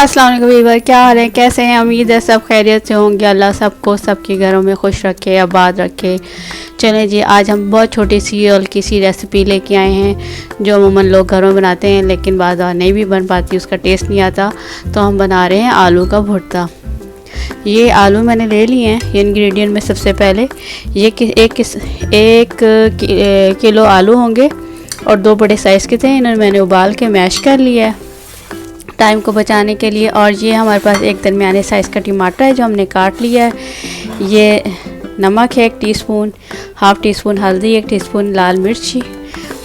अस्सलाम वालेकुम वीवर, क्या हाल है, कैसे हैं। उम्मीद है सब खैरियत से होंगे। अल्लाह सबको सबके घरों में खुश रखे, आबाद रखे। चलें जी, आज हम बहुत छोटी सी और किसी रेसिपी लेके आए हैं जो अमूमन लोग घरों में बनाते हैं, लेकिन बाज़ार नहीं भी बन पाती, उसका टेस्ट नहीं आता। तो हम बना रहे हैं आलू का भुर्ता। ये आलू मैंने ले लिए हैं। ये इंग्रेडिएंट में सबसे पहले ये एक किलो आलू होंगे और 2 बड़े साइज़ के थे। इन्हें मैंने उबाल के मैश कर लिया है टाइम को बचाने के लिए। और ये हमारे पास एक दरमियाने साइज़ का टमाटर है जो हमने काट लिया है। ये नमक है 1 टीस्पून, हाफ़ टी स्पून हल्दी, 1 टीस्पून लाल मिर्ची,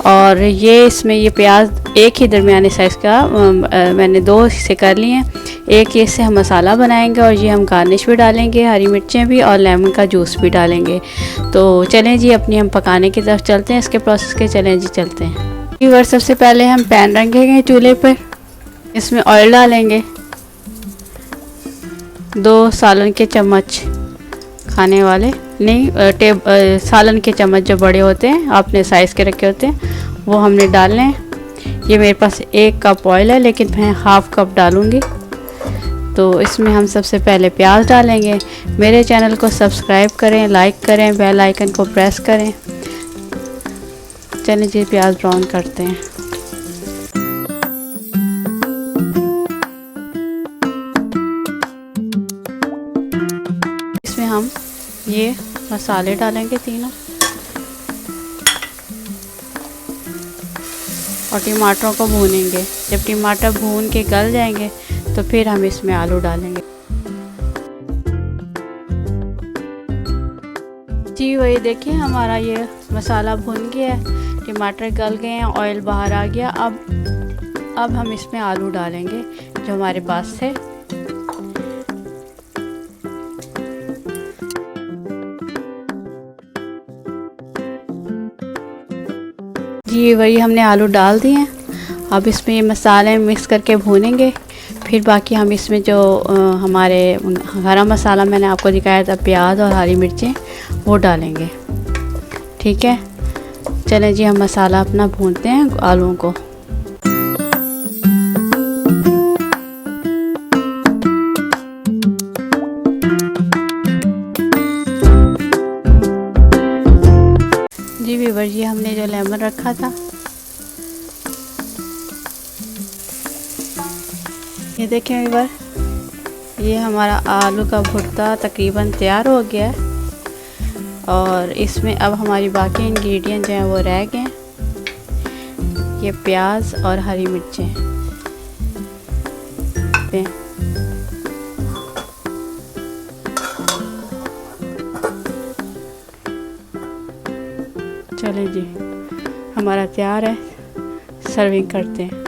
और ये इसमें ये प्याज एक ही दरमियाने साइज़ का मैंने 2 हिस्से कर लिए हैं। एक इससे हम मसाला बनाएंगे और ये हम गार्निश भी डालेंगे, हरी मिर्चें भी और लेमन का जूस भी डालेंगे। तो चलें जी, अपनी हम पकाने की तरफ चलते हैं। इसके प्रोसेस के चलें जी, चलते हैं। व्यूअर, सबसे पहले हम पैन रखेंगे चूल्हे पर। इसमें ऑयल डालेंगे 2 सालन के चम्मच, खाने वाले नहीं, सालन के चम्मच जो बड़े होते हैं आपने साइज़ के रखे होते हैं वो हमने डालने हैं। ये मेरे पास 1 कप ऑयल है, लेकिन मैं हाफ़ कप डालूँगी। तो इसमें हम सबसे पहले प्याज डालेंगे। मेरे चैनल को सब्सक्राइब करें, लाइक करें, बेल आइकन को प्रेस करें। चलिए जी, प्याज ब्राउन करते हैं। इसमें हम ये मसाले डालेंगे तीनों और टमाटरों को भूनेंगे। जब टमाटर भून के गल जाएंगे तो फिर हम इसमें आलू डालेंगे। जी वही देखिए, हमारा ये मसाला भून गया है, टमाटर गल गए हैं, ऑयल बाहर आ गया। अब हम इसमें आलू डालेंगे जो हमारे पास थे। जी वही हमने आलू डाल दिए हैं। अब इसमें ये मसाले मिक्स करके भूनेंगे। फिर बाकी हम इसमें जो हमारे गरम मसाला मैंने आपको दिखाया था, प्याज और हरी मिर्चें, वो डालेंगे। ठीक है, चलें जी, हम मसाला अपना भूनते हैं आलूओं को। जी व्यूअर, ये हमने जो लेमन रखा था, ये देखें व्यूअर, ये हमारा आलू का भुर्ता तकरीबन तैयार हो गया है। और इसमें अब हमारी बाकी इंग्रेडिएंट जो हैं वो रह गए हैं। ये प्याज और हरी मिर्चें, चलें जी, हमारा तैयार है। सर्विंग करते हैं।